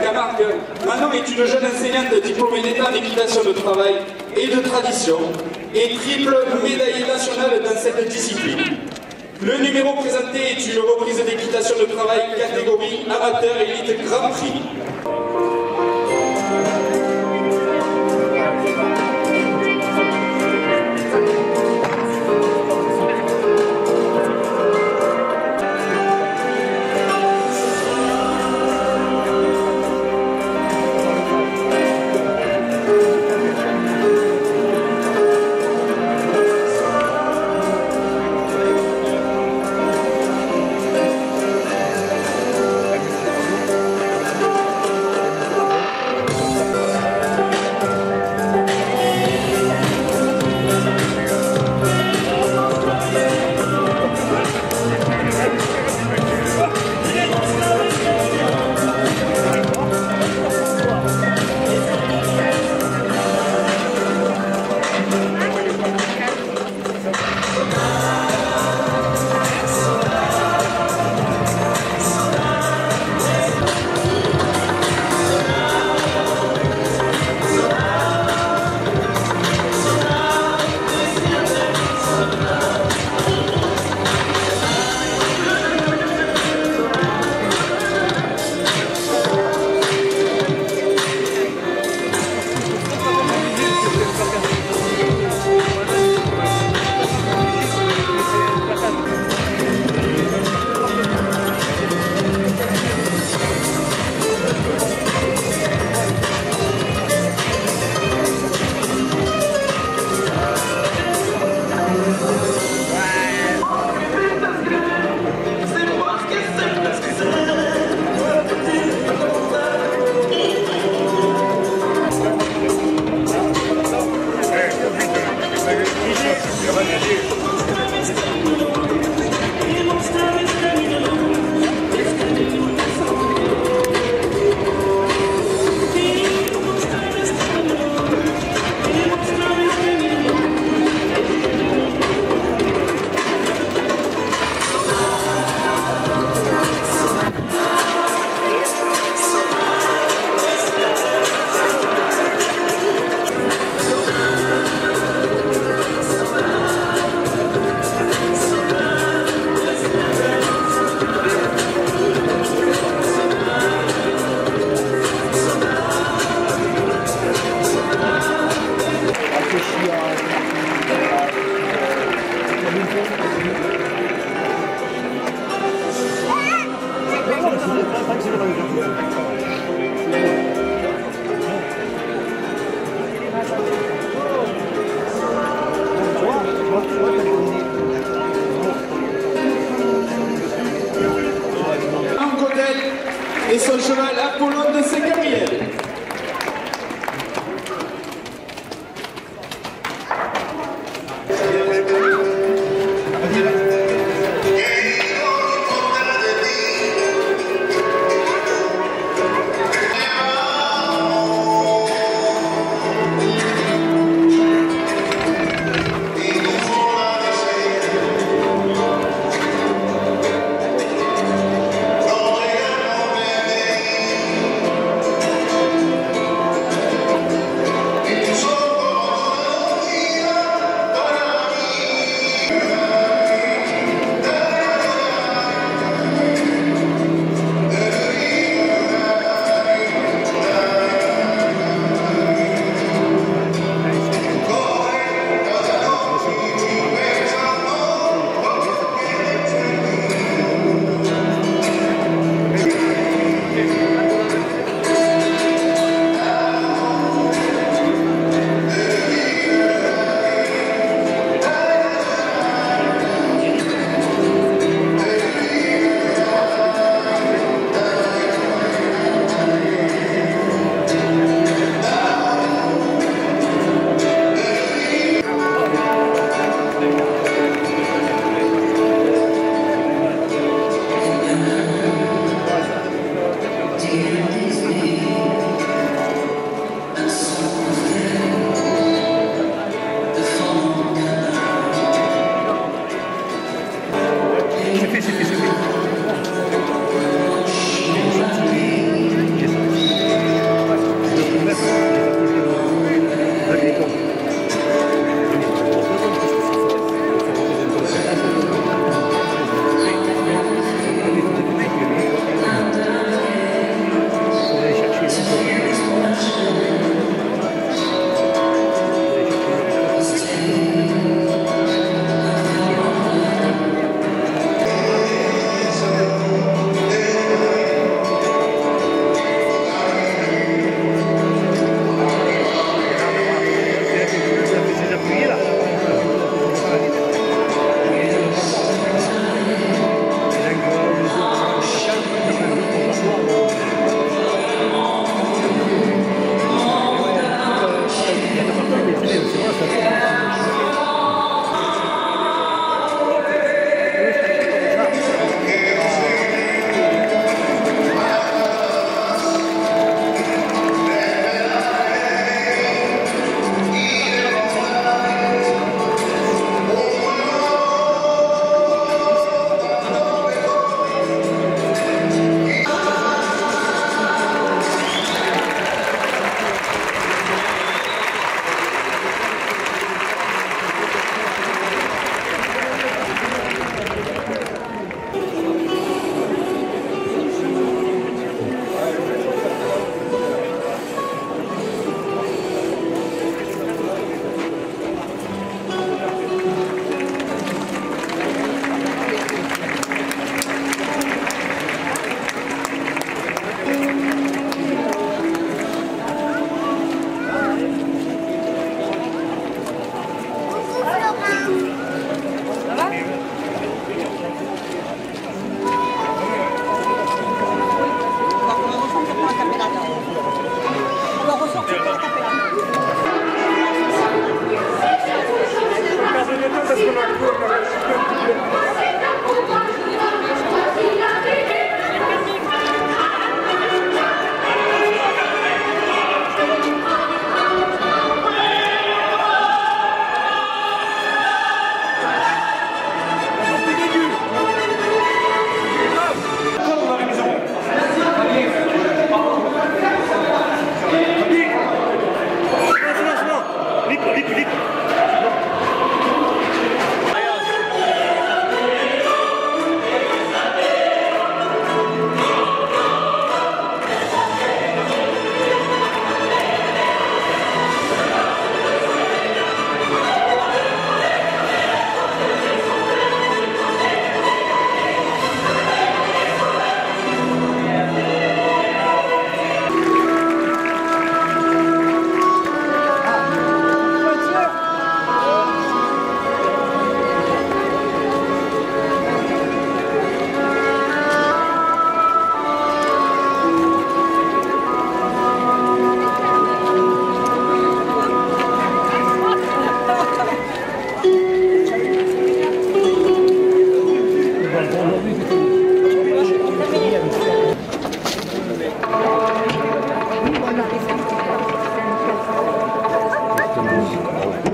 Camargue, Manon est une jeune enseignante diplômée d'État en équitation de travail et de tradition et triple médaillée nationale dans cette discipline. Le numéro présenté est une reprise d'équitation de travail catégorie amateur élite Grand Prix.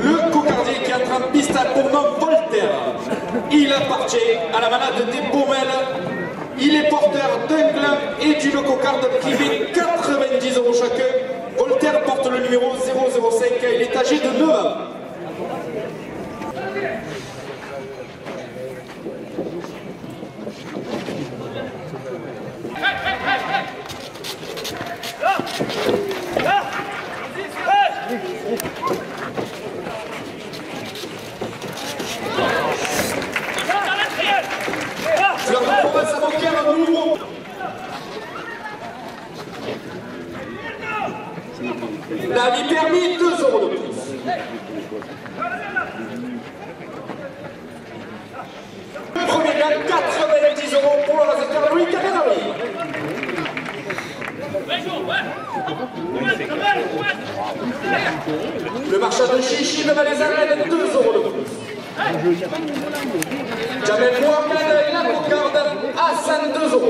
Le cocardier qui attrape piste pour nom Voltaire. Il appartient à la manade des Baumelles. Il est porteur d'un gland et d'une cocarde privée, 90 € chacun. Voltaire porte le numéro 005. Il est âgé de 9 ans. Fleur de Provence à Beaucaire, un nouveau. L'avis permis, 2 € de plus. Le premier gagne 90 € pour le résultat Louis Carinari. Le marchand de Chichi de Valaisanne, 2 € de plus. Jamel Mohamed, la cocarde, Hassan, 2 €. «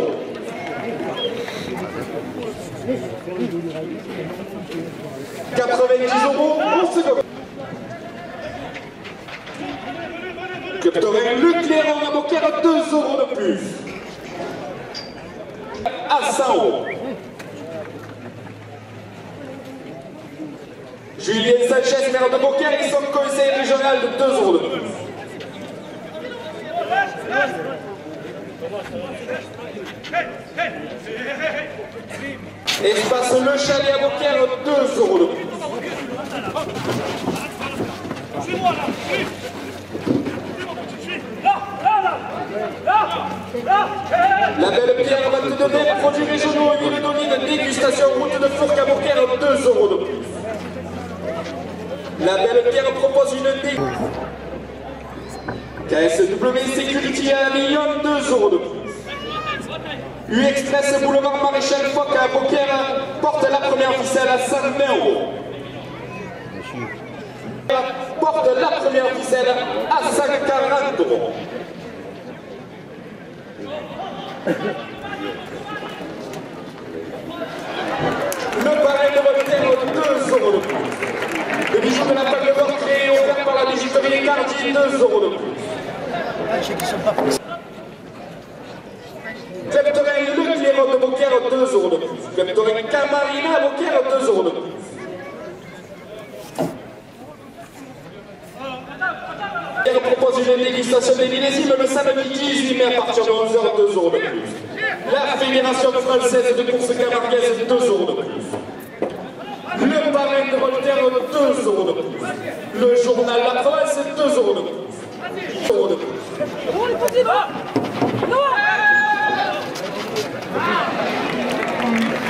90 € au second. Club Taurin, le Clairon à Beaucaire, 2 € de plus. À 100 €. Julien Sanchez, maire de Beaucaire, et son conseil régional de 2 € de plus. Espace Le Chalet à Beaucaire, 2 € de plus. La Belle Pierre, 22 mai, produits régionaux, huile d'olive, dégustation, route de Fourques à Beaucaire, 2 € de plus. La Belle Pierre propose une dégustation. KSW Security à Lyon, 2 € de plus. U-Express Boulevard Maréchal Foch à Beaucaire porte la première ficelle à 120 €. Porte la première ficelle à 140 €. Le parrain de Voltaire, 2 € de plus. Le bijou de la table d'or créé offert par la bijouterie Cardi, 2 € de plus. Club Taurin, le Clairon de Beaucaire, 2 € de plus. Club Taurin Camarina à Beaucaire, 2 € de plus. Il propose une dégustation des millésimes le samedi 18 mai à partir de 11 h, 2 € de plus. La Fédération française de course camarguaise, 2 € de plus. Le parrain de Voltaire, 2 € de plus. Le journal La Provence, 2 € de plus. 2 € de plus.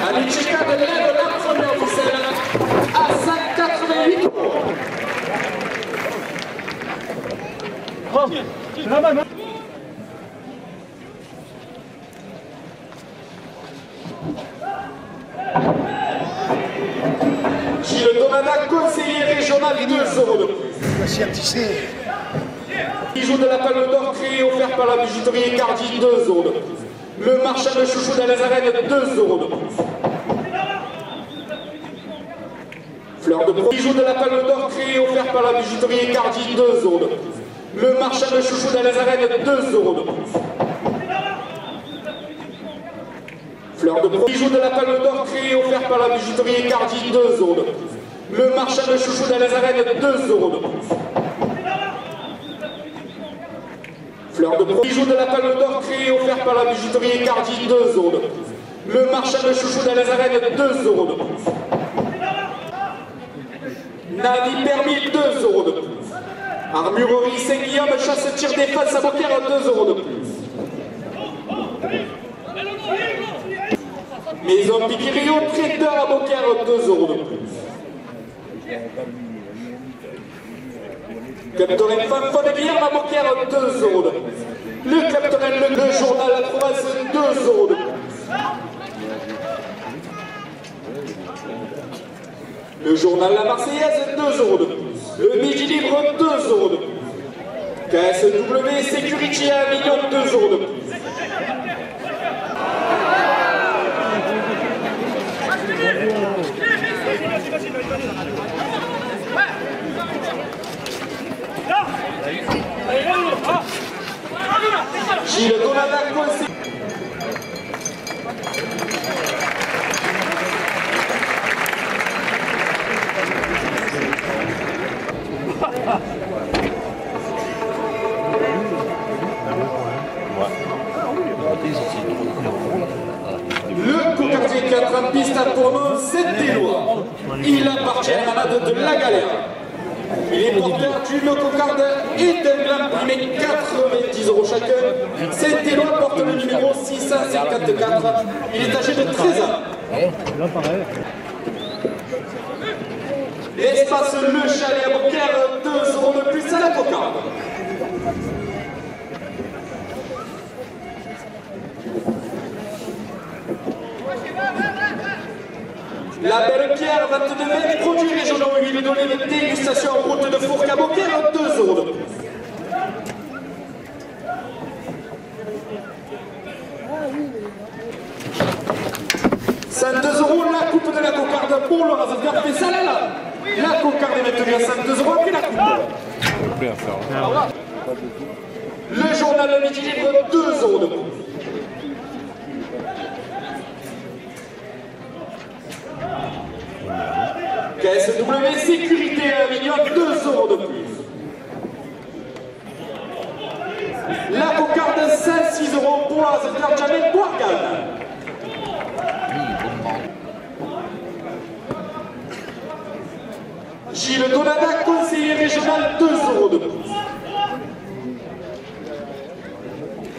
Alicheka de l'aide, la première ficelle à 188 €. Donada, conseiller régional, 2 euros de plus. Voici un petit C. Bijou de la Palme d'Or créé offert par la bijouterie Cardi, 2 euros de plus. Le marchand de chouchou dans les arènes, 2 euros de plus. Fleur de bijou de la Palme d'Or créé offert par la bijouterie Cardi, 2 euros de plus. Le marchand de chouchou dans les arènes, 2 euros de plus. Fleur de bijou de la Palme d'Or créé offert par la bijouterie Cardi, 2 euros de plus. Le marchand de chouchou dans les arènes, 2 euros de plus. Fleur de bijou de la Palme d'Or créé offert par la bijouterie Cardi, 2 euros de plus. Le marchand de chouchou dans les arènes, 2 euros de plus. Nani permis, 2 euros de plus. Armurerie Saint-Guillaume, chasse tir défense à Beaucaire, 2 euros de plus. Maison Piquerio, traiteur à Beaucaire, 2 euros de plus. Captorel Fanfon de Guillerme à Beaucaire, 2 euros de plus. Le Captorel, le journal La Provence, 2 euros de plus. Le journal La Marseillaise, 2 euros de plus. Le Midi Libre, 2 euros de plus. KSW Security à Avignon, 2 euros de plus. Gilles Donada, conseiller. Le cocardier 4 en piste à tournoi, c'est Éloi. Il appartient à la malade de la galère. Il est porteur d'une cocarde et d'un gland primé 90 euros chacun. Saint-Éloi porte le numéro 654. Il est âgé de 13 ans. Espace Le Chalet à Beaucaire, 2 euros de plus à la cocarde. La Belle Pierre, 22 mètres, produits régionaux, huile d'olive, dégustation en route de Fourques à Beaucaire, 2 euros de plus. 102 euros, la coupe de la cocarde pour le rasoir fait ça là. La cocarde est maintenue à 102 euros, puis la coupe. Le journal Le Midi Libre, 2 euros de plus. KSW Sécurité à Avignon, 2 euros de plus. La cocarde, 5-6 euros pour la secteur Jamel Bourgane. Gilles Donada, conseiller régional, 2 euros de plus.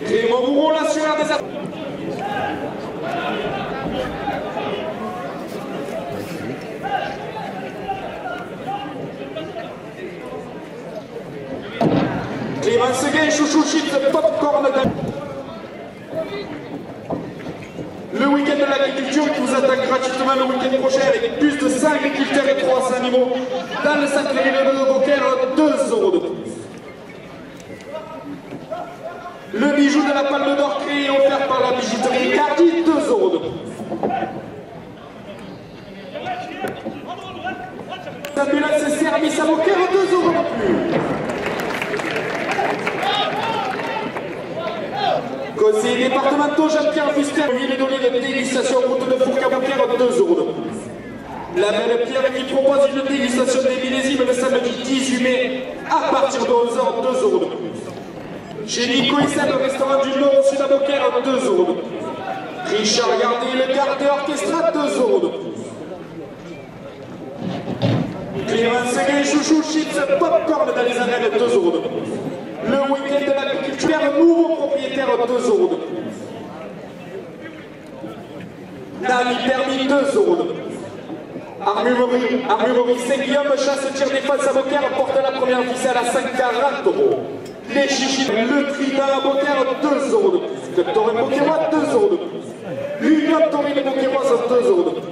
Raymond Mouron, l'assureur des affaires. Clément Seguin, chouchou chips, popcorn. Le week-end de l'agriculture qui vous attaque gratuitement le week-end prochain avec plus de 100 agriculteurs et 300 animaux dans le centre-ville de Beaucaire, 2 euros de plus. Le bijou de la Palme d'Or créé offert par la bijouterie Cardi, 2 euros de plus. L'ambulance et service à Beaucaire, 2 euros de plus. Conseiller départementaux Jean-Pierre Fuster, huile d'olive de dégustation route de Fourques à Beaucaire, 2 euros de plus. La Belle Pierre qui propose une dégustation des millésimes le samedi 18 mai à partir de 11h, 2 euros de plus. Chez Nico Issa, le restaurant du Nord au Sud à Beaucaire, 2 euros de plus. Richard Gardé, le garde orchestra, 2 euros de plus. Clément Seguin, chouchou chips, popcorn dans les arènes, 2 euros de plus. Le week-end de l'agriculture, nouveau propriétaire, 2 euros de plus. Nani permis, 2 euros de plus. Armurerie Saint-Guillaume, chasse tir défense à Beaucaire, porte la première ficelle à 140 euros. Les chichis, le trident à Beaucaire, 2 euros de plus. Le Torrent Beaucairois, 2 euros de plus. L'Union Taurine Beaucairoise, 2 euros de plus.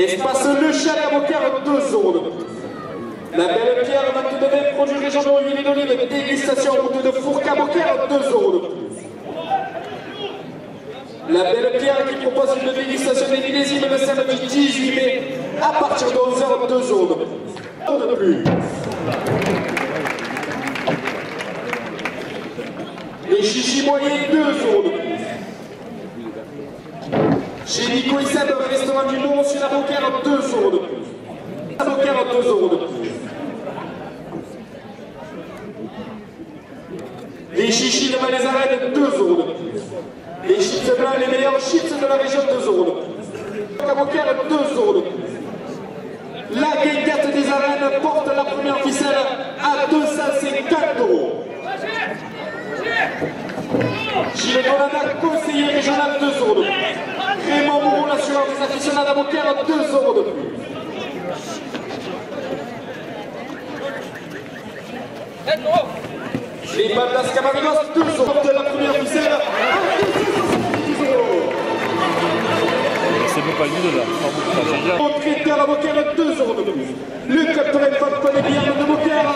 Espace Le Chalet à Beaucaire, 2 € de plus. La Belle Pierre, 22 mai, produits régionaux, huile d'olive, dégustation, route de Fourques à Beaucaire, 2 € de plus. La Belle Pierre qui propose une dégustation des millésimes le samedi 18 mai à partir de 11h, 2 € de plus. Les chichis moyens, 2 € de plus. Chez Nico et Seb, restaurant du Mont sur la Beaucaire, 2 € de plus. La Beaucaire, 2 € de plus. Les chichis de Malais-Arènes, 2 € de plus. Les chips blancs, les meilleurs chips de la région, 2 € de plus. La Beaucaire, 2 € de plus. La guinguette des arènes porte la première ficelle à 250 €. Gilles Donada, conseiller régional, 2 € de plus. Raymond Mourou, l'assureur des aficionados à Beaucaire, 2 € de plus. Les Bablas Camarinos, 2 € de la première ficelle à 270 €. C'est même pas lui de là. Mon traiteur à Beaucaire, 2 € de plus. Le Capitaine Fanfan et Bière de Beaucaire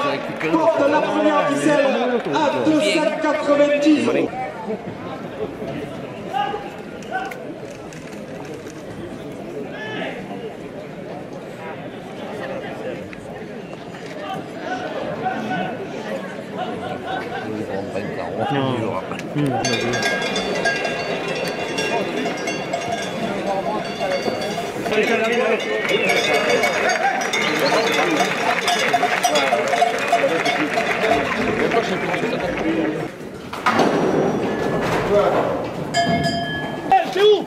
porte la première ficelle à 290 €. C'est où?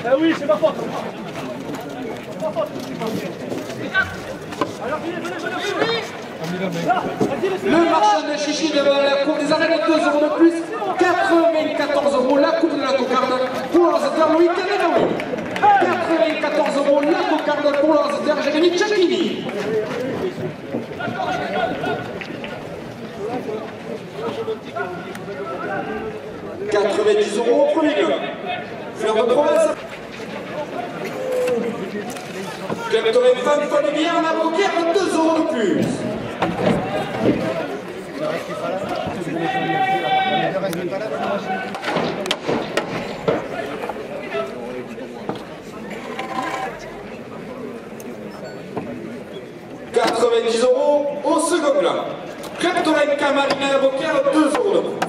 Ah oui, c'est ma faute. Le marchand de chichi de la Cour des Arènes, 2 € de plus, 94 € la coupe de la cocarde pour l'Anzater Louis Canenaoui. 94 € la cocarde pour l'Anzater Jérémy Tchakini. 90 € au premier lieu. Fleur de province. Capitaine Fanfan et Bière à Beaucaire, 2 € de plus. €90 au second plan. Capitaine Camarina à Beaucaire, 2 € de plus.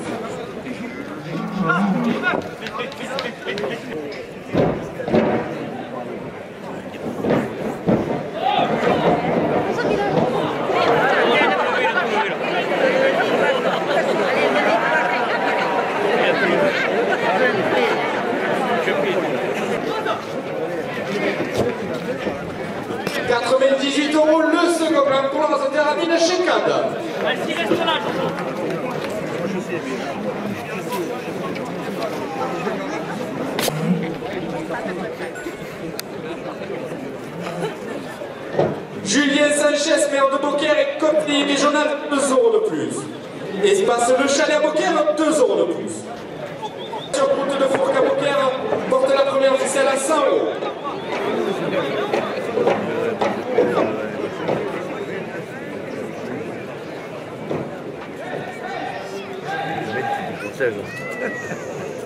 €98 le second plan pour l'Anzater Amine Chekad. Julien Sanchez, maire de Beaucaire et conseiller régional, 2 € de plus. Espace Le Chalet à Beaucaire, 2 € de plus. Sur route de Fourques à Beaucaire, porte la première ficelle à 100 €.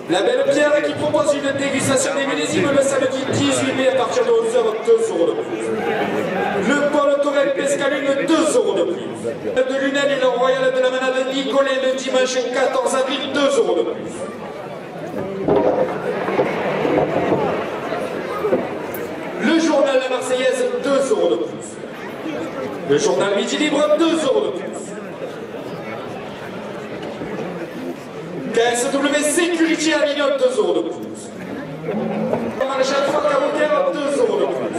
La Belle Pierre qui propose une dégustation des millésimes le samedi 18 mai à partir de 11h, 2 € de plus. Le Paul Torel Pescaline, 2 € de plus. De Lunel et le Royal de la Manade Nicolet le dimanche 14 avril, 2 € de plus. Le journal La Marseillaise, 2 € de plus. Le journal Midi Libre, 2 € de plus. KSW Security à Avignon, 2 € de plus. Maréchal Foc à Beaucaire, 2 € de plus.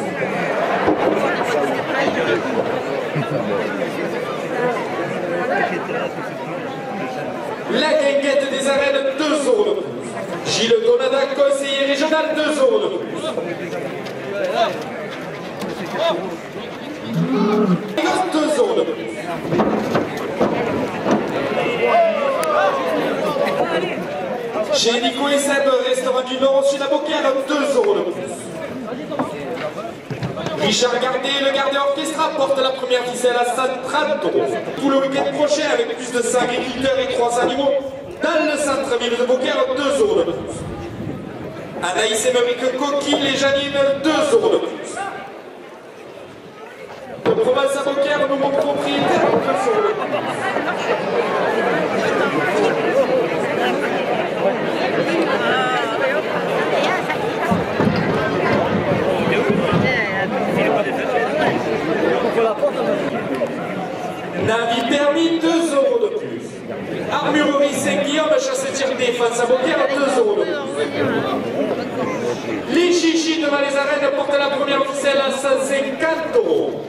La guinguette des arènes, 2 € de plus. Gilles Donada, conseiller régional, 2 € de plus. 2 € de plus. Chez Nico et Seb, restaurant du du Nord au Sud à Beaucaire, 2 € de plus. Richard Gardet, le Gardet Orchestra, porte la première ficelle à 130 €. Tout le week-end prochain, avec plus de 5 agriculteurs et 3 animaux, dans le centre-ville de Beaucaire, 2 € de plus. Anaïs Émeric Coquille et Janine, 2 € de plus. De Provence à Beaucaire, nous mon propriétaire, 2 € de plus. Navi permis, 2 € de plus. Armurerie Saint-Guillaume, chasse-tir défense à Beaucaire, 2 € de plus. Les chichis devant les arènes portent la première ficelle à 150 €.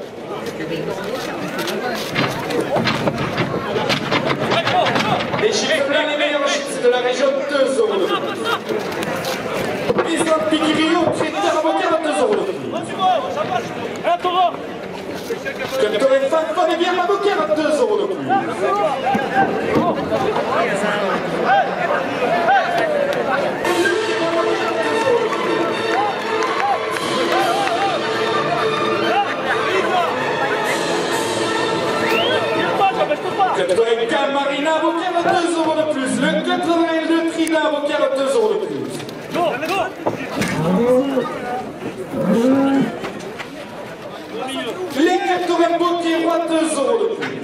Les chiffres blancs, les meilleurs chips de la région, 2 € de plus. Maison Piquerio, traiteur à Beaucaire, 2 € de plus. Capteur et fan et bien à Beaucaire, 2 € de plus. Capteur et Camarina à Beaucaire, 2 € de plus. Le 82 Trident à Beaucaire, 2 € de plus. Les 80 Beaucairois, 2 € de plus.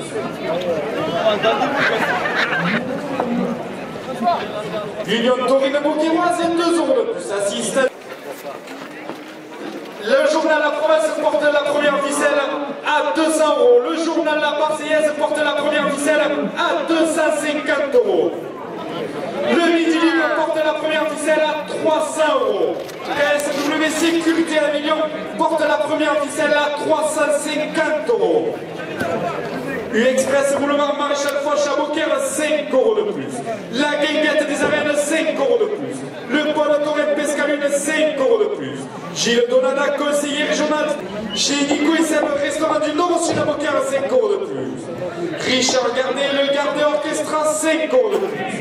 L'Union Taurine Beaucairoise, 2 € de plus. Assiste. Le journal La Province porte la première ficelle à 200 €. Le journal La Marseillaise porte la première ficelle à 250 €. Le Midi Libre porte la première ficelle à 300 €. KSW Sécurité à Avignon porte la première ficelle à 350 €. U-Express Boulevard Maréchal Foch à Beaucaire, 5 € de plus. La Guinguette des Arènes, 5 € de plus. Le Pôle Torrent Pescalune, 5 € de plus. Gilles Donada, conseiller régional. Chez Nico et Seb, restaurant du Nord au Sud à Beaucaire, 5 € de plus. Richard Gardet, le Gardet Orchestra, 5 € de plus.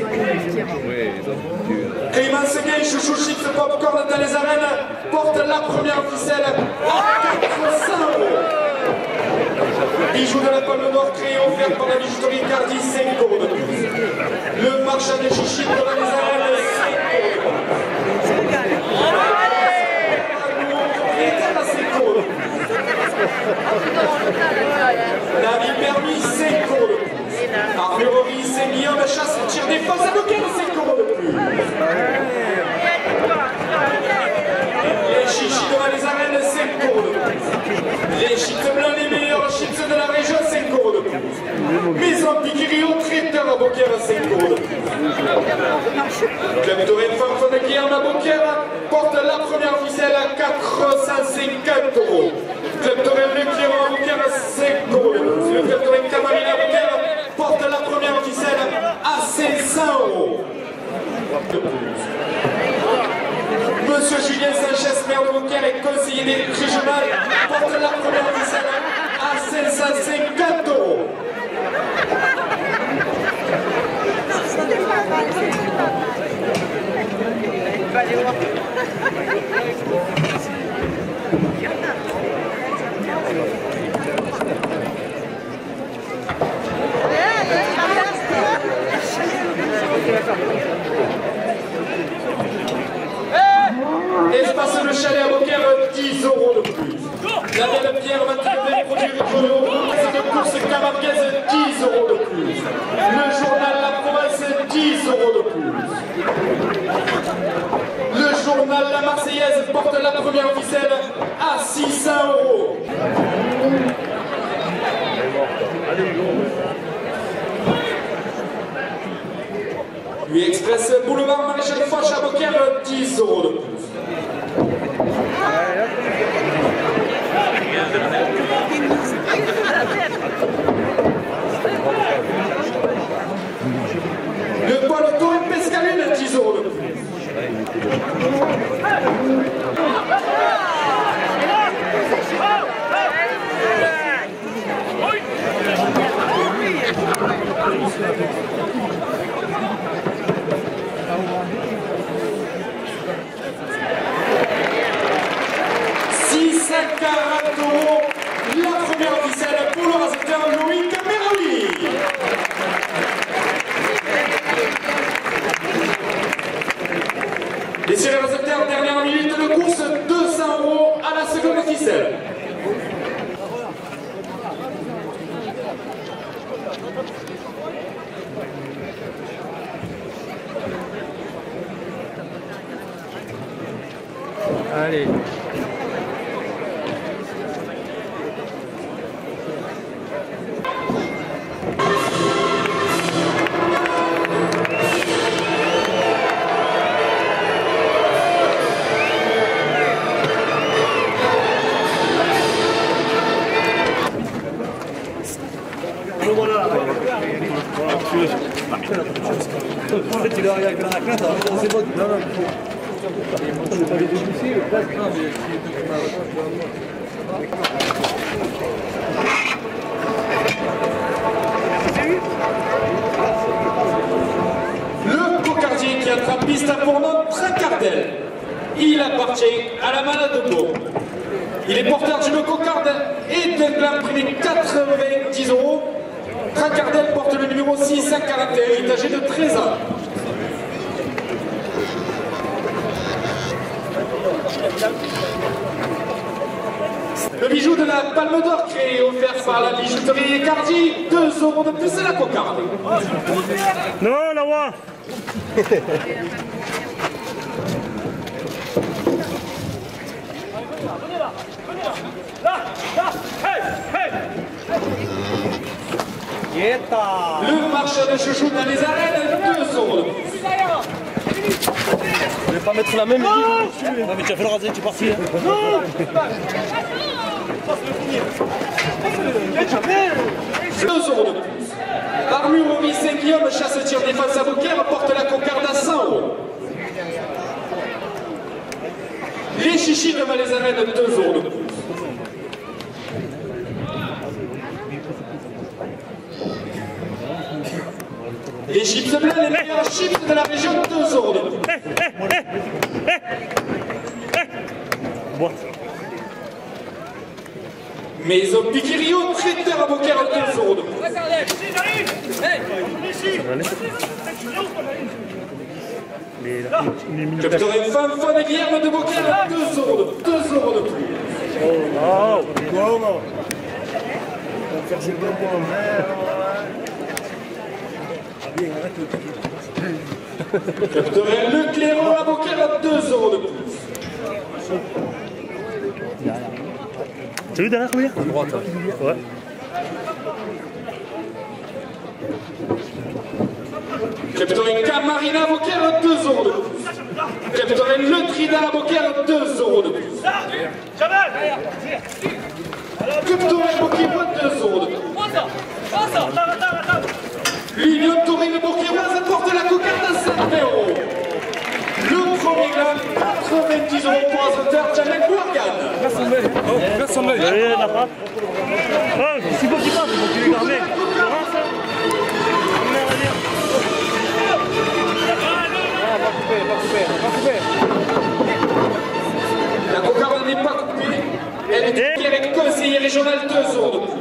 Clémence Gay, Chouchou Chips Popcorn dans les arènes, porte la première ficelle à 400 €. Bijoux de la Palme d'Or créé offert par la bijouterie Cardi, 5 € de plus. Le marchand des chichis dans les arènes, 5 €. Navi permis, 5 € de plus. Armurerie Saint-Guillaume, chasse, tir défense à Beaucaire, 5 € de plus. Les chichis devant les arènes, 5 € de plus. Les chips blancs, les meilleurs chips de la région, 5 € de plus. Maison Piquerio, traiteur à Beaucaire, 5 € de plus. Club de Réforme de Guillaume à Beaucaire porte la première ficelle à 450 €. Club de Réforme à Beaucaire, 5 € de plus. Le Club de Camarina à Beaucaire porte la première ficelle à 500 € de plus. Monsieur Julien Sanchez, maire de Beaucaire et conseiller régional, porte la première ficelle à 550 €. Espace le chalet à Beaucaire, 10 € de plus. La Belle Pierre va trouver les produits régionaux. De course camarguaise, 10 € de plus. Le journal La Province, 10 € de plus. Le journal La Marseillaise porte la première ficelle à 600 €. U-Express Boulevard Maréchal Foch à Beaucaire, 10 € de plus. Le Pôle Torrent Pescalune, 10 € de plus. 140 €. La première ficelle pour le raseteur Louis Cameroli. Messieurs les raseteurs, dernière minute de course, 200 € à la seconde ficelle. Allez. Il a rien à craindre, c'est bon. Non, non. Le cocardier qui attrape piste pour notre Tracardel. Il appartient à la Malade de Bourg. Il est porteur d'une cocarde et d'un gland privé 90 €. Tracardel porte le numéro 641, il est âgé de 13 ans. Le bijou de la Palme d'Or créé et offert par la bijouterie Cardi, 2 € de plus à la cocarde. Non, la voix. Le marchand de chouchou dans les arènes, 2 € de plus. Je vais pas mettre la même. Non, mais tu as fait le raser, tu es parti. Non. 2 € de plus. Armurerie Saint-Guillaume, chasse-tir défense à Beaucaire, porte la cocarde à 100 €. Les chichis de Malaisanène, 2 € de plus. Les chips blancs, les meilleurs chips de la région, 2 € de plus. Maison Piquirio, traiteur à Beaucaire, 2 € de plus. Capitaine Fanfan et Guillerme de Beaucaire, 2 € de plus. 2 € de plus. Capitaine Leclerc à Beaucaire, 2 € de plus. T'as vu derrière combien? À droite. Ouais. Capitaine Camarina à Beaucaire, 2 € de plus. Capitaine Le Trida à Beaucaire, 2 € de plus. Capitaine Beaucairois, 2 € de plus. L'Union Taurine Beaucairoise porte la cocarde à 50 €. Le premier gland, 90 € pour Azoteur, Janek Bourgane. Allez, la frappe. Oh, c'est bon qui passe, c'est bon qui les garder. La cocarde n'est pas coupée. Elle est coupée avec conseiller régional, 2 € de plus.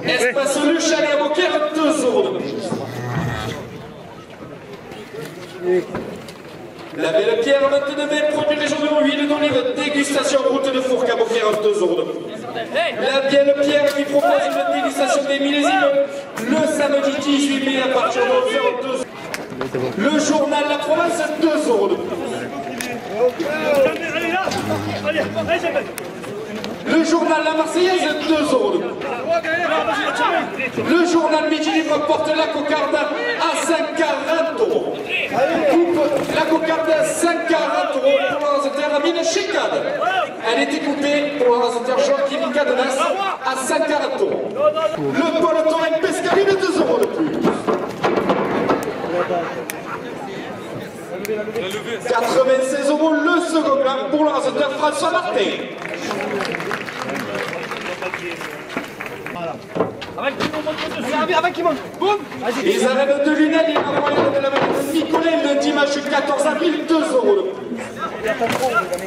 Espace Le Chalet à Beaucaire, 2 € de plus. La Belle Pierre, 22 produits régionaux, huile d'olive, dégustation route de Fourques à Beaucaire, 2 € de plus. La Belle Pierre qui propose une dégustation des millésimes le samedi 18 mai à partir de 11h. Le journal La Province, 2 € de plus. Le journal La Marseillaise, 2 € de plus. Le journal Midi Libre porte la cocarde à 140 €. La cocarde à 140 € pour le raseteur Amine Chekad. Elle était coupée pour le raseteur Joachim Cadenas à 140 €. Le peloton et Pescarine, 2 € de plus. 96 € le second gland pour le raseteur François Martin. Avec qui monte. Les arènes de Lunel et la moyenne de la Nicolet le dimanche. dimanche 14 avril, 2 € de plus.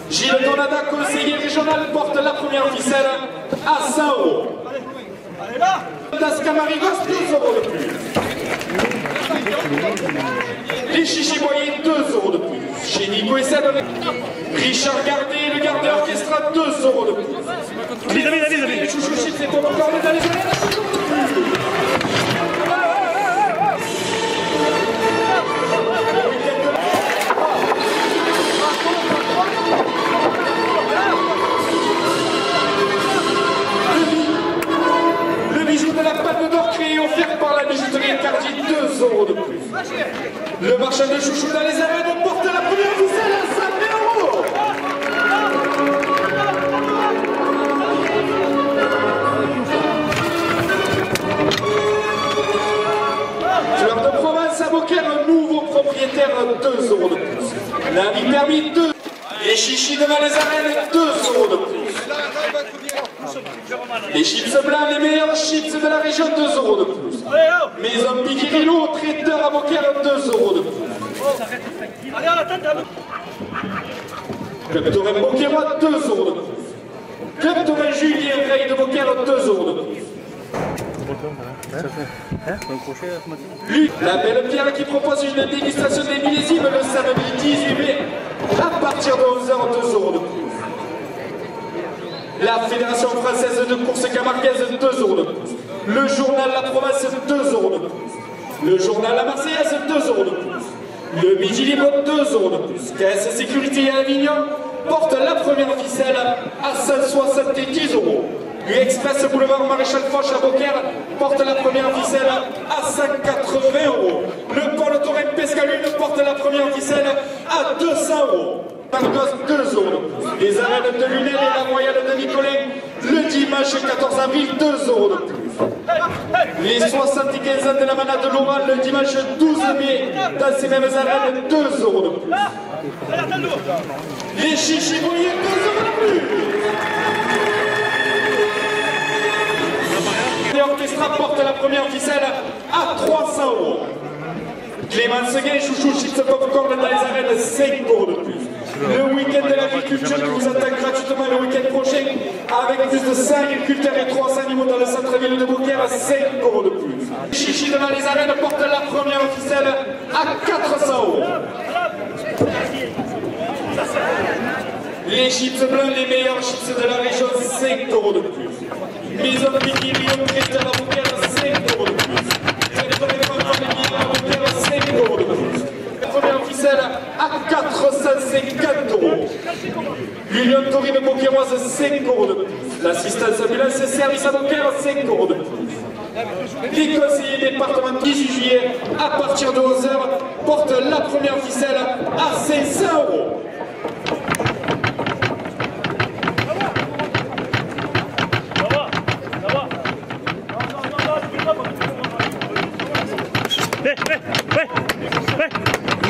Gilles Donada, conseiller régional, porte la première ficelle à 100 €. Das Camarigos, 2 € de plus. Les Chichiboyers, 2 € de plus. Chez Nico et Seb, Richard Gardé, le garde orchestra, 2 € de plus. Les chouchous chips, c'est pour encore dans les années. Le bijou de la Palme d'Or créé offert par la bijouterie Cardi, 2 € de plus. Le marchand de chouchous dans les arènes porte la première ficelle à 5 €. Fleur de Provence à Beaucaire, un nouveau propriétaire, 2 € de plus. La vie permis 2. Les chichis devant les arènes, 2 € de plus. Les chips blancs, les meilleurs chips de la région, 2 € de plus. Maison Piquirilo, traiteur à Beaucaire, 2 € de plus. Club Torrent Beaucairois, 2 € de plus. Club Torrent Julien Veille de Beaucaire, 2 € de plus. La Belle Pierre qui propose une dégustation des millésimes le samedi 18 mai à partir de 11 h, 2 € de plus. La Fédération française de course camarguaise, 2 € de plus. Le journal La Provence, 2 € de plus. Le journal La Marseillaise, 2 € de plus. Le Midi Libre, 2 € de plus. KS Sécurité à Avignon porte la première ficelle à 170 €. L'Express Boulevard Maréchal Foch à Beaucaire porte la première ficelle à 180 €. Le Pôle Torrent Pescalune porte la première ficelle à 200 €. Margos, 2 € de plus. Les arènes de Lunel et la Royale de Nicolet, le dimanche 14 avril, 2 € de plus. Les 75 ans de la manade de Laurent, le dimanche 12 mai, dans ces mêmes arènes, 2 € de plus. Les Chichiboyers, 2 € de plus. L'orchestre porte la première ficelle à 300 €. Clément Seguin, chouchou, chips popcorn dans les arènes, 5 € de plus. Le week-end de l'agriculture qui vous attend gratuitement le week-end prochain avec plus de 100 agriculteurs et 300 animaux dans le centre-ville de Beaucaire, 5 € de plus. Chichi devant les arènes porte la première ficelle à 400 €. Les chips blancs, les meilleurs chips de la région, 5 € de plus. Maison Piquirilo, traiteur à Beaucaire, 5 € de plus. Traiteur et familier à Beaucaire, 5 € de plus. La première ficelle à 450 €. L'Union Taurine Beaucairoise, 5 € de plus. L'assistance ambulance et service à Beaucaire, 5 € de plus. Les conseillers départementaux 18 juillet, à partir de 11 h, portent la première ficelle à 500 €.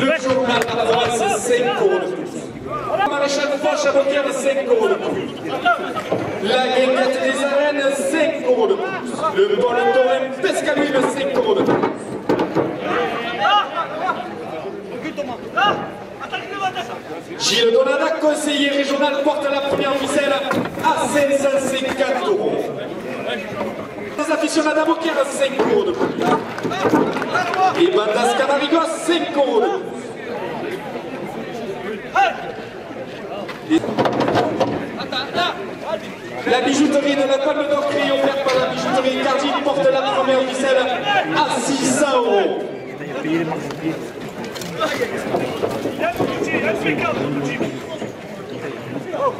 Le journal La Provence, 5 € de plus. Maréchal Foch à Beaucaire, 5 € de plus. La Guinguette des arènes, 5 € de plus. Le Pôle Torrent Pescalune, 5 € de plus. Gilles Donada, conseiller régional, porte la première ficelle à 550 €. Les aficionados à Beaucaire, 5 € de plus. Et Bandas Camarigos, 5 € de plus. La bijouterie de la Palme d'Or créée offerte par la bijouterie Cardi porte la première ficelle à 600 €.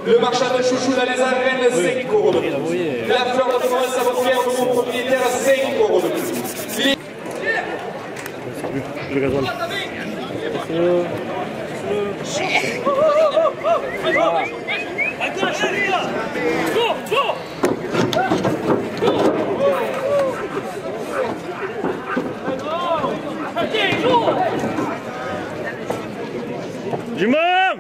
Le marchand de chouchou dans les arènes, 5 € de plus. La fleur de Provence à Beaucaire, nouveau propriétaire, 5 € de plus. Le gasoil. Jimom!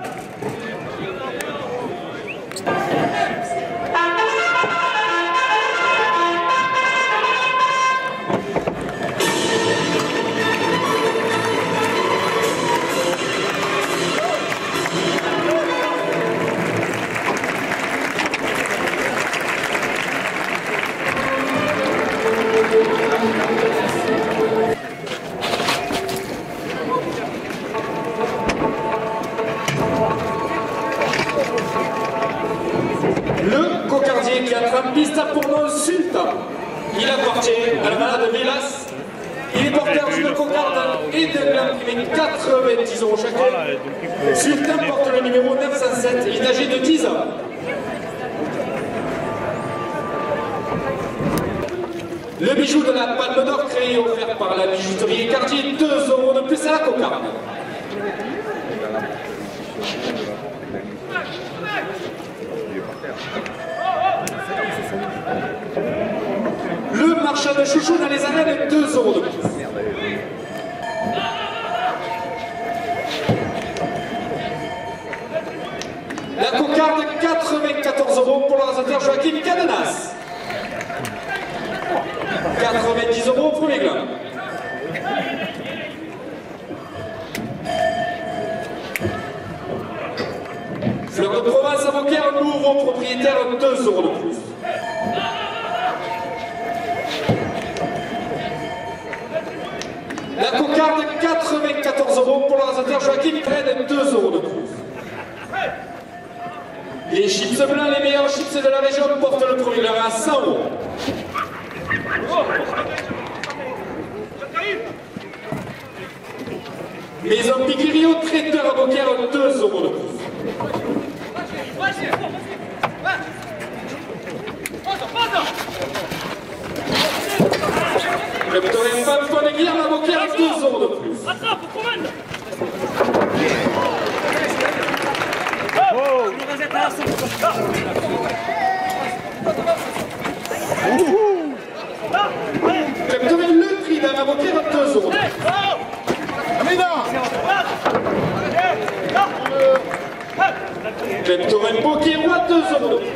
appartient à la malade Vélas. Il est porteur d'une cocarde et de l'imprimé 90 € chacun. Sultan porte le numéro 907, il est âgé de 10 ans. Le bijou de la Palme d'Or créé et offert par la bijouterie Cartier, 2 € de plus à la cocarde. Le marchand de chouchou dans les arènes, 2 € de plus. La cocarde, 94 € pour l'organisateur Joachim Cadenas. 90 € au premier gland. Fleur de Provence à Beaucaire, nouveau propriétaire, 2 € de plus. La cocarde, 94 € pour l'organisateur Joachim Cadenas, 2 € de plus. Les chips blancs, les meilleurs chips de la région, portent le premier gland à 100 €. Maison Piquirio, traiteur à Beaucaire, 2 € de plus. Restaurant Femme de Guillaume à Beaucaire, 2 € de plus. Le prix d'un avocat à 2 €. Cleptoren Beaucairois, 2 € de plus.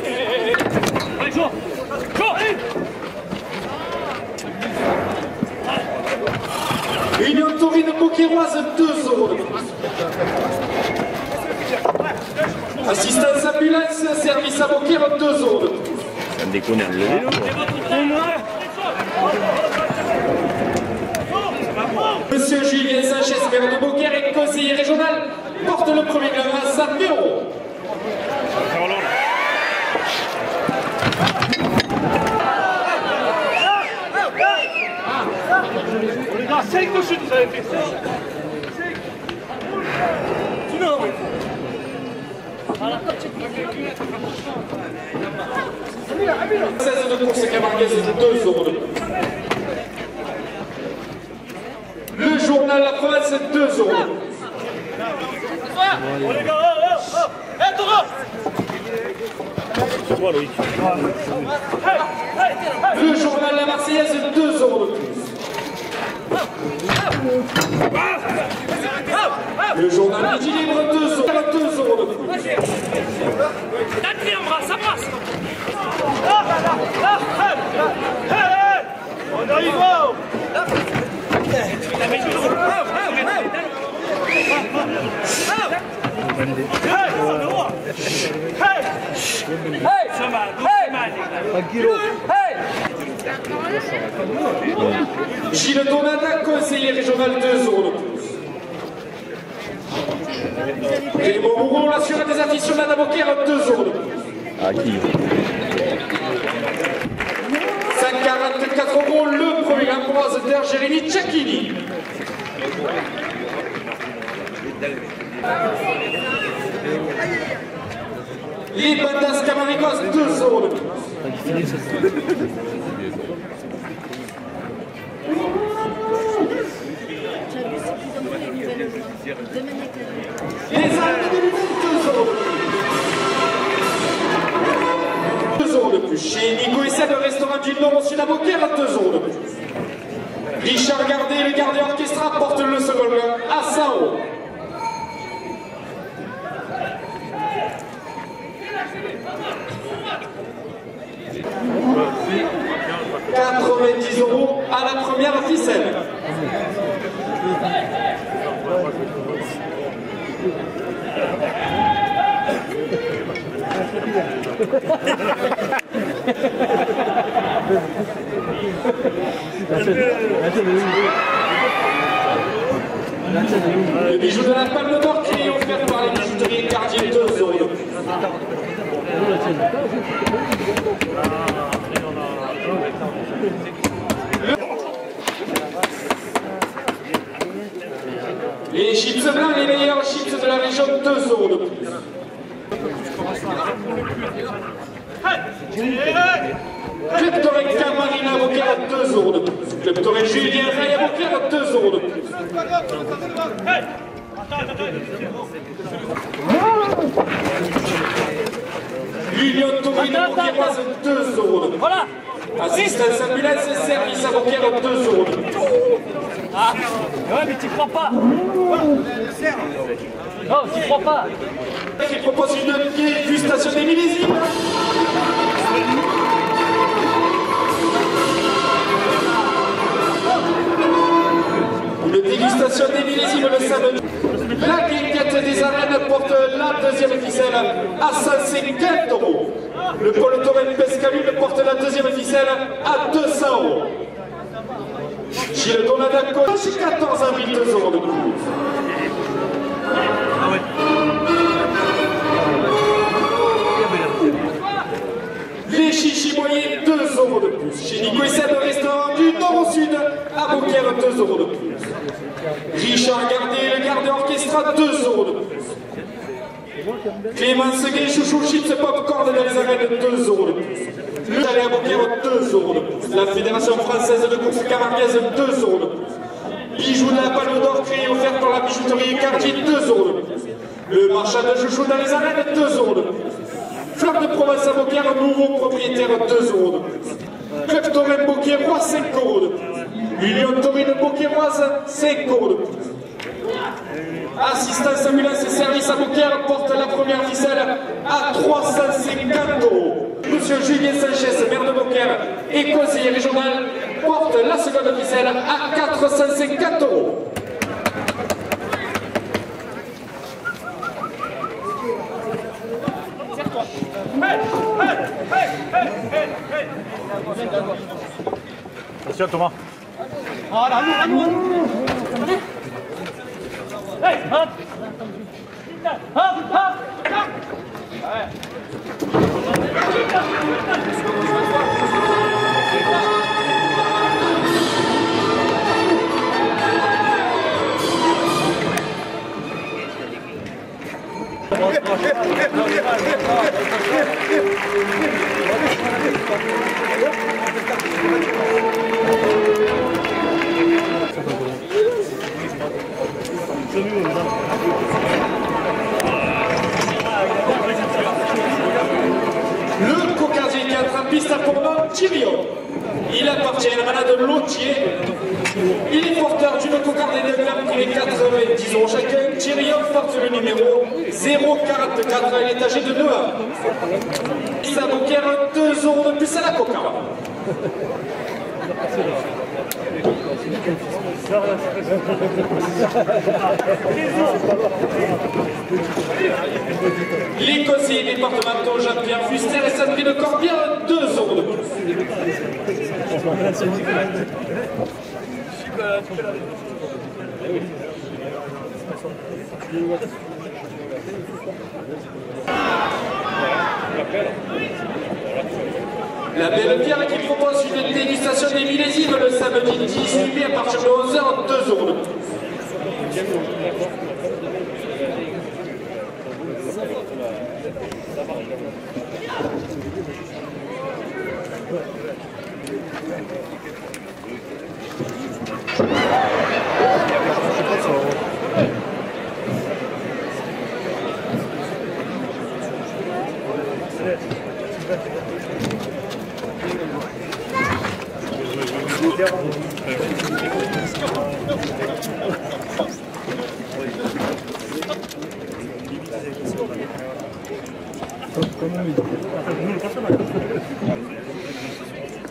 Union Taurine Beaucairoise, 2 € de plus. Assistance ambulance, service à Beaucaire, 2 € de plus. Ça me déconne un lever. Monsieur Julien Sanchez, maire de Beaucaire et conseiller régional, porte le premier gland à 100 000 €. Les gars, 5 de chute, vous avez fait. Sinon, 16 de course camarguaise, 2 € de plus. Le journal La Province, 2 € de plus. Oh les gars, hé Thomas! C'est quoi Loïc? Le journal La Marseillaise, 2 € de plus. Le journal Midi Libre, 2 € de plus. Ça passe! On arrive! Gilles Donata, conseiller régional, 2 € de plus. Et Bourgon, l'assureur des additionnels à Beaucaire, 2 € de plus. À qui? 144 € le premier ambassadeur Jérémy Tchakini. Les bandas camaricos, 2 € de plus. Les armes de l'humain, 2 € de plus. 2 € de plus. Chez Nico et Seb, le restaurant du Nord au Sud à Beaucaire, 2 € de plus. Richard Gardet, le gardien orchestra, porte le second gland à 100 €. « 90 € à la première ficelle. Le bijou de la Palme d'Or qui est offert par les bijouteries Cartier, 2 € de plus. Les chips blancs, les meilleurs chips de la région, 2 € de plus. Club Torrent Camarina Avocat, 2 € de plus. Club Torrent Julien Ray Avocat, 2 € de plus. L'Union Torino Avocat, 2 € de plus. Voilà. Assistance ambulance et service avocat, 2 € de plus. Ah. Ouais, mais t'y crois pas. Non, t'y crois pas. Qui propose une dégustation des millésimes. Une dégustation des millésimes le samedi. La guinguette des arènes porte la deuxième ficelle à 150 €. Le Pôle Torrent Pescalune porte la deuxième ficelle à 200 €. Gilles Donadaco, 14 avril, 2 € de plus. Les chichis moyens, 2 € de plus. Chez Nico et Seb, restaurant du nord au sud, à Beaucaire, 2 € de plus. Richard Gardé, le garde orchestra, 2 € de plus. Clément Seguin, chouchou, chips, popcorn dans les arènes, 2 € de plus. Le chalet à Beaucaire, 2 € de plus. La Fédération française de course camarguaise, 2 € de plus. Bijoux de la Palme d'Or créé offert par la bijouterie Cartier, 2 € de plus. Le marchand de chouchou dans les arènes, 2 € de plus. Fleur de Provence à Beaucaire, nouveau propriétaire, 2 € de plus. Club Torrent Beaucairois, 5 € de plus. Union Taurine Beaucairoise, 5 € de plus. Assistance ambulance et service à Beaucaire porte la première ficelle à 350 €. Monsieur Julien Sanchez, maire de Beaucaire et conseiller régional, porte la seconde ficelle à 450 €. Attention Thomas. À nous. Hey, hop. Hop. Le cocardier qui entre en piste a pour nom Thirion. Il appartient à la malade Lotier. Il est porteur d'une cocardée de grammes qui est 90 € chacun. Thirion porte le numéro 044. Il est âgé de 2 ans. Il a donc 2 € de plus à la cocarde. Les conseillers départementaux Jean-Pierre Fuster et Sandrine Corbière, 2 € de plus. La Belle Pierre qui propose une dégustation des millésimes le samedi 18 mai à partir de 11 h, 2 € de plus.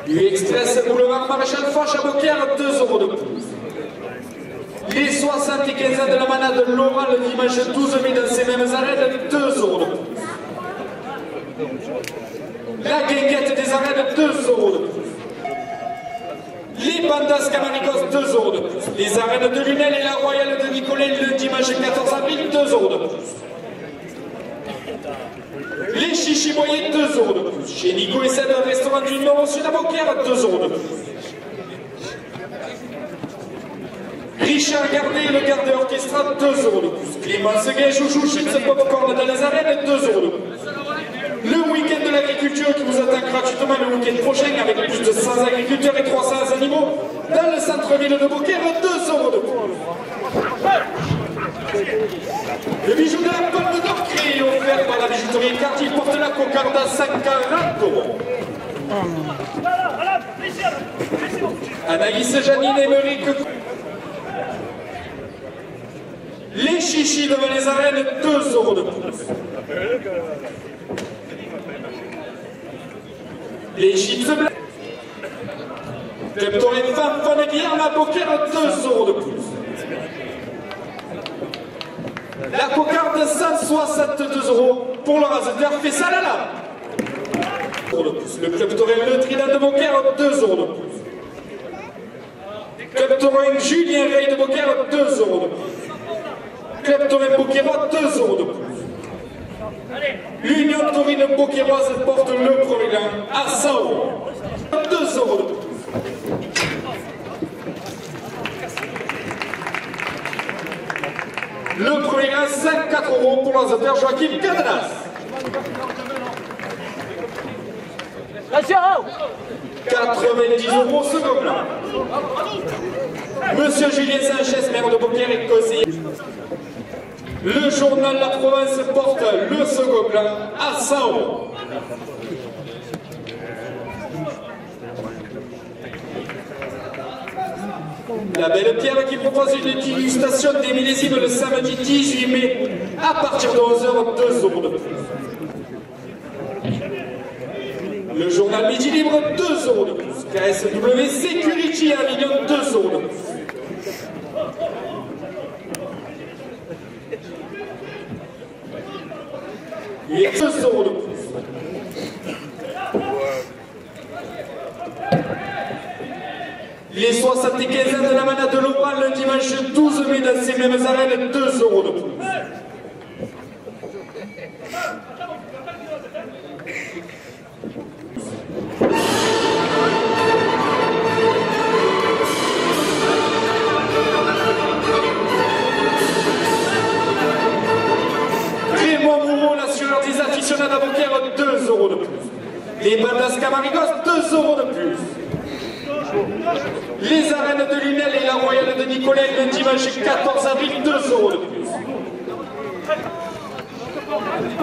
Du Express Boulevard Maréchal Foch à Beaucaire, 2 € de plus. Les 75 ans de la manade Laurent le dimanche 12 mai dans ces mêmes arènes, 2 € de plus. La guinguette des arènes, 2 € de plus. Les bandas Camaricos, 2 € de plus. Les arènes de Lunel et la Royale de Nicolet le dimanche 14 avril, 2 € de plus. Les chichis moyens, 2 € de plus. Chez Nico et Seb, restaurant du Nord au Sud à Beaucaire, 2 € de plus. Richard Gardet, le garde orchestra, 2 € de plus. Clément Seguin, Chouchou, Chips, Popcorn dans les arènes, 2 € de plus. Le week-end de l'agriculture qui vous attend gratuitement le week-end prochain avec plus de 100 agriculteurs et 300 animaux dans le centre-ville de Beaucaire, 2 € de plus. Le bijou de la Palme d'Or créé et offert par la bijouterie Cartier porte la cocarde à 140 €. Anaïs, Janine, Émeric. Les chichis devant les arènes, 2 € de plus. Les chips blancs. Club Toré Femme, Fun Guillerme à Beaucaire, 2 € de plus. La cocarde, 162 € pour le raseteur fait ça là là. Le Club Toré Le Trident de Beaucaire, 2 € de plus. Club Toré Julien Rey de Beaucaire, 2 € de plus. Club Toré Beaucairois, 2 € de plus. L'Union Taurine Beaucairoise porte le premier gain à 100 €. 2 € de plus. Le premier gain, 54 € pour l'organisateur Joachim Cardenas. 90 € second plan. Monsieur Julien Sanchez, maire de Beaucaire et conseiller. Le journal La Provence porte le second plan à 100 €. La Belle Pierre qui propose une dégustation des millésimes le samedi 18 mai à partir de 11 h, 2 € de plus. Le journal Midi Libre, 2 € de plus. KSW Security à Avignon, 2 € de plus. Et 2 € de plus. Les 75 ans de la manade de l'Oral le dimanche 12 mai dans ces mêmes arènes, 2 € de plus. Clément Moreau, l'assureur des aficionados à Beaucaire, 2 € de plus. Les Bandas Camarigos, 2 € de plus. Les arènes de Lunel et la Royale de Nicolet le dimanche 14 avril, 2 € de plus.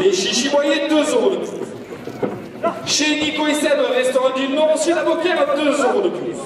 Les Chichiboyers, 2 € de plus. Chez Nico et Seb, restaurant du Nord aussi à Beaucaire, 2 € de plus.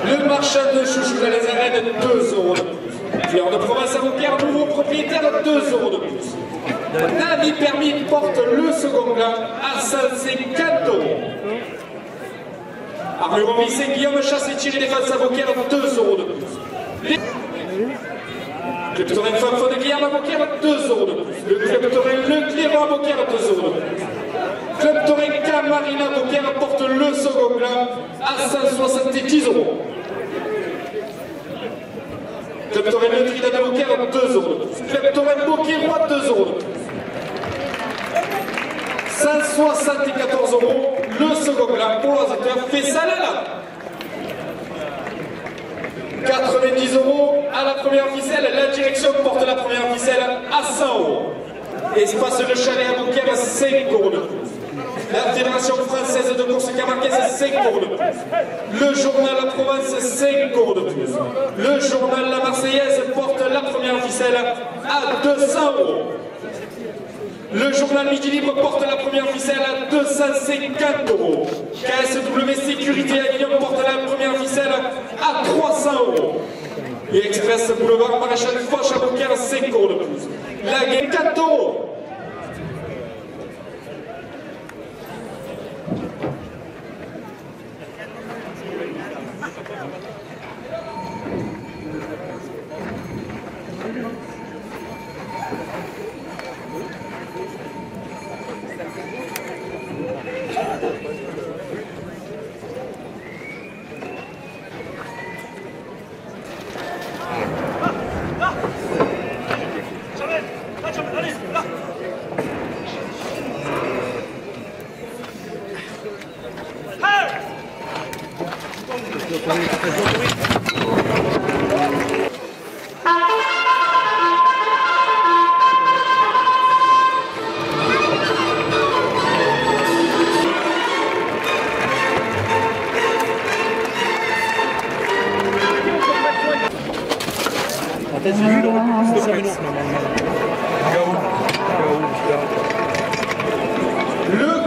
Le marchand de chouchou dans les arènes, 2 € de plus. Fleur de Provence à Beaucaire, nouveau propriétaire, 2 € de plus. Navi Permis porte le second gant à 150 €. Armure Vissé, Guillaume Chasse et Thierry Défense à Beaucaire, 2 € de plus. Le Club Toré Femme de Guillaume à Beaucaire, 2 € de plus. Le Club Toré Le Clément à Beaucaire, 2 € de plus. Club Toré Camarina à Beaucaire porte le second gant à 170 €. Club Toré Le Trident de Beaucaire, 2 € de plus. Club Toré Beaucairois, 2 € de plus. 174 € le second gant pour l'organisateur fait ça là là. 90 € à la première ficelle, la direction porte la première ficelle à 100 €. Espace Le Chalet à Beaucaire, 5 € de plus. La Fédération Française de Course Camarguaise, 5 € de plus. Le journal La Provence, 5 € de plus. Le journal La Marseillaise porte la première ficelle à 200 €. Le journal Midi Libre porte la première ficelle à 250 €. KSW Sécurité Avignon porte la première ficelle à 300 €. Et Express Boulevard Maréchal Foch à Beaucaire, 5 € de plus. La Guerre, 4 €. Le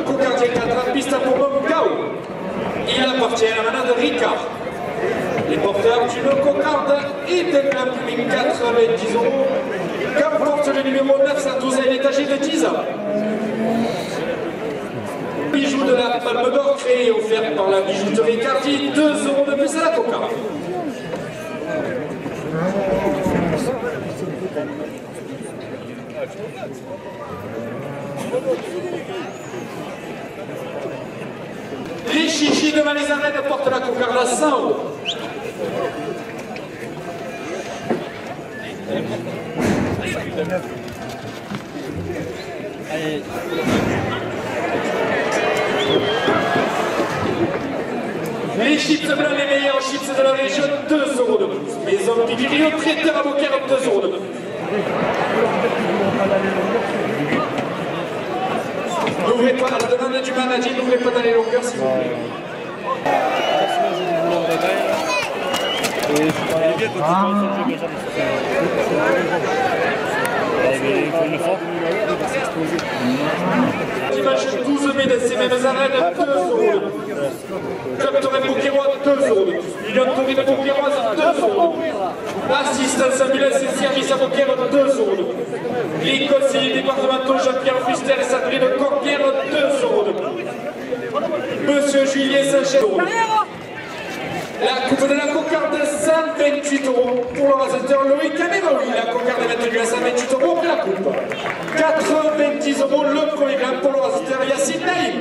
cocardier 4 piste à pour Gao. Il appartient à la manade de Ricard. Les porteurs d'une cocarde et d'un club public 90 €. Qu'importe le numéro 912, il est âgé de 10 ans. Bijou de la Palme d'Or créé et offert par la bijouterie Cartier, 2 € de plus à la cocarde. Les chichis devant les arènes portent la cocarde à 100 €. Les chips blancs, les meilleurs chips de la région, 2 € de plus. Les hommes Pipirio, traiteurs à Beaucaire, 2 € de plus. N'ouvrez pas à la demande du manager, n'ouvrez pas dans les longueurs s'il vous plaît. Dimanche 12 mai dans ces mêmes arènes, 2 € de plus. Club Torrent Beaucairois, 2 € de plus. Union Taurine Beaucairoise, 2 € de plus. Assistance ambulance et service à Beaucaire, 2 € de plus. Les conseillers départementaux Jean-Pierre Fuster et Sandrine Corbière, 2 € de plus. Monsieur Julien Sanchez. La coupe de la cocarde, 128 € pour le rasateur Loïc Caméroui. La cocarde est maintenue à 128 € après la coupe. 90 € le premier gramme pour le rasateur Yacine Naïm.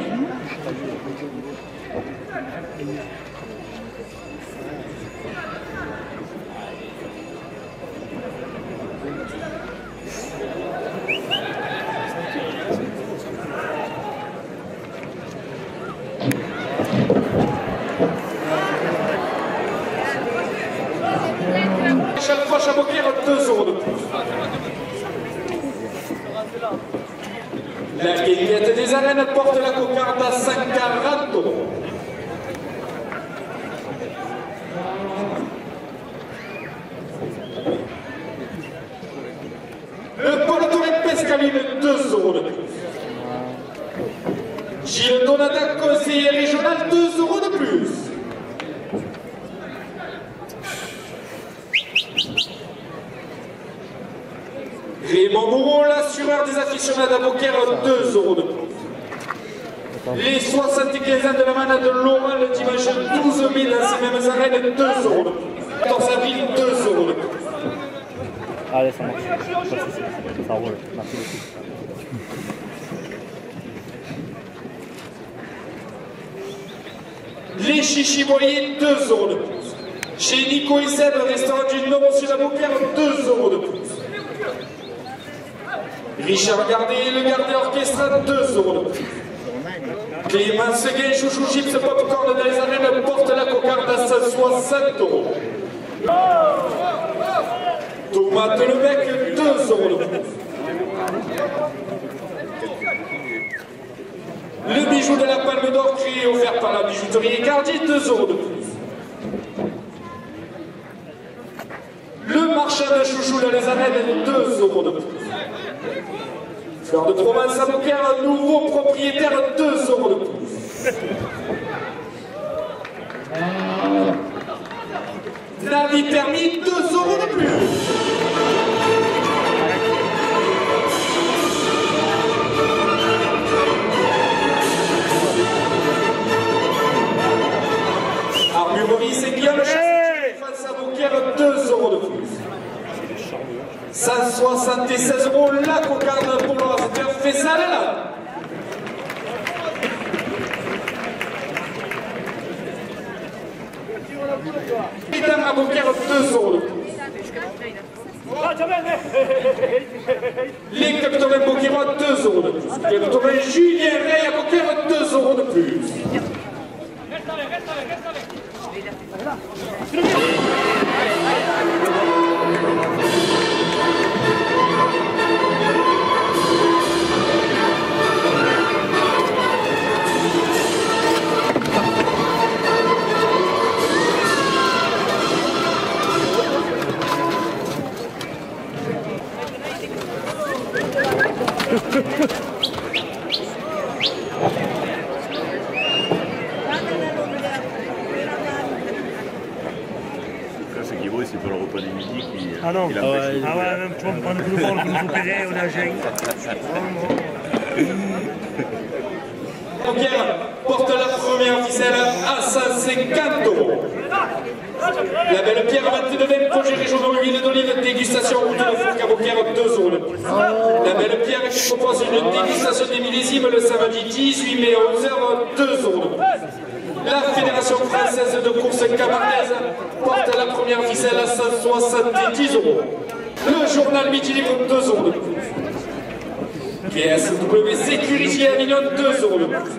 Chaque proche à Beaucaire, 2 € de plus. La guinguette des arènes porte la cocarde à 140 €. Le Pôle Torrent Pescaline, 2 € de plus. Gilles Donata, conseiller régional, 2 € de plus. Raymond Moreau, l'assureur des aficionados à Beaucaire, 2 € de plus. Les 75 ans de la manade de Laurent le dimanche 12 mai dans ces mêmes arènes, 2 € de plus. 14 avril, 2 € de plus. Allez, ça marche. Ça roule. Merci beaucoup. Les chichis moyens, 2 € de plus. Chez Nico et Seb, restaurant du Nord Sud à Beaucaire, 2 € de plus. Richard Gardet, le Gardet Orchestra, 2 € de plus. Clément Seguin, Chouchou Chips, Popcorn dans les arènes, porte la cocarde à 160 €. Tomate le Bec, 2 € de plus. Le bijou de la Palme d'Or créé offert par la bijouterie Cartier, 2 € de plus. Le marchand de chouchou dans les arènes, 2 € de plus. Fleur de Provence à Beaucaire, un nouveau propriétaire, 2 € de plus. Navi permis, 2 € de plus. Armurerie et Guillaume face à Beaucaire, 2 € de plus. 176 € la cocarde pour le rasateur Fessal là. Mesdames à Beaucaire, 2 € de plus. Les Club Torrent Beaucairois, 2 € de plus. Club Torrent Julien Ray à Beaucaire, 2 € de plus. Ce qui vaut, c'est pour le repas du midi qui. Ah non, qui ah ouais, même tu vas me prendre le bord, le nous opérer, on a gêné. Pierre porte la première ficelle à 150 €. La belle Pierre 29 projets régionaux huile d'olive, dégustation route de Fourques à Beaucaire, 2 € de plus. La belle Pierre qui propose une dégustation des millésimes le samedi 18 mai à 11h, 2 € de plus. La Fédération française de course camargaise porte la première ficelle à 170 €. Le journal Midi Libre, 2 € de plus. PSW Sécurité Avignon, 2 € de plus.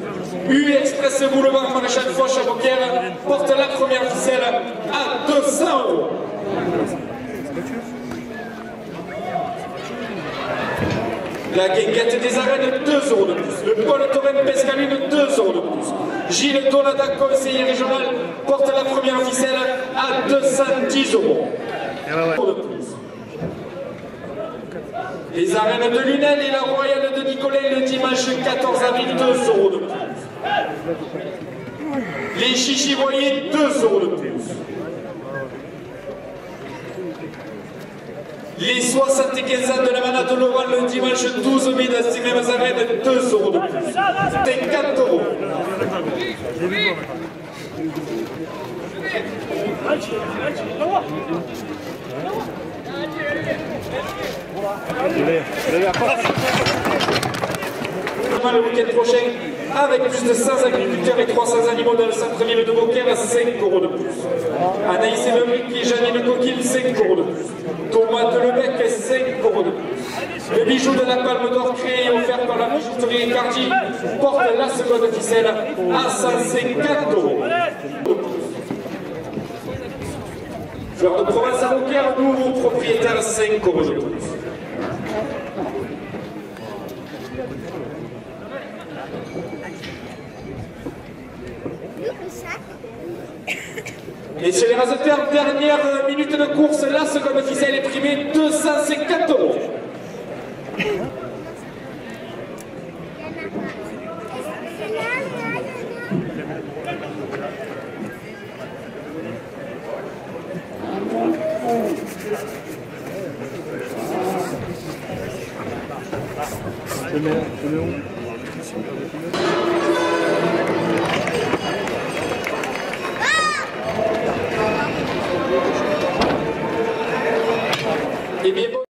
U Express Boulevard Maréchal Foch à Beaucaire porte la première ficelle à 200 €. La Guinguette des Arènes, 2 € de plus. Le Paul Torrent Pescaline, 2 € de plus. Gilles Donada, conseiller régional, porte la première ficelle à 210 €. De plus. Les arènes de Lunel et la Royale de Nicolet le dimanche 14 avril, 2 € de plus. Les Chichivoyers, 2 € de plus. Les 75 ans de la manade de Laurent le dimanche 12 mai dans ces mêmes arènes, 2 € de plus. C'est 4 €. Le week-end prochain, avec plus de 100 agriculteurs et 300 animaux dans le centre-ville de Beaucaire, 5 € de plus. Anaïs et Lebric et Janine Coquille, 5 € de plus. Thomas Lebec, 5 € de plus. Le bijou de la Palme d'Or créé et offert par la bijouterie Ricardi porte la seconde ficelle à 150 €. Fleur de Provence à Beaucaire, nouveau propriétaire, 5 € de plus. Et chez les raseteurs, dernière minute de course, la seconde ficelle est primée 250 €. Je mets où?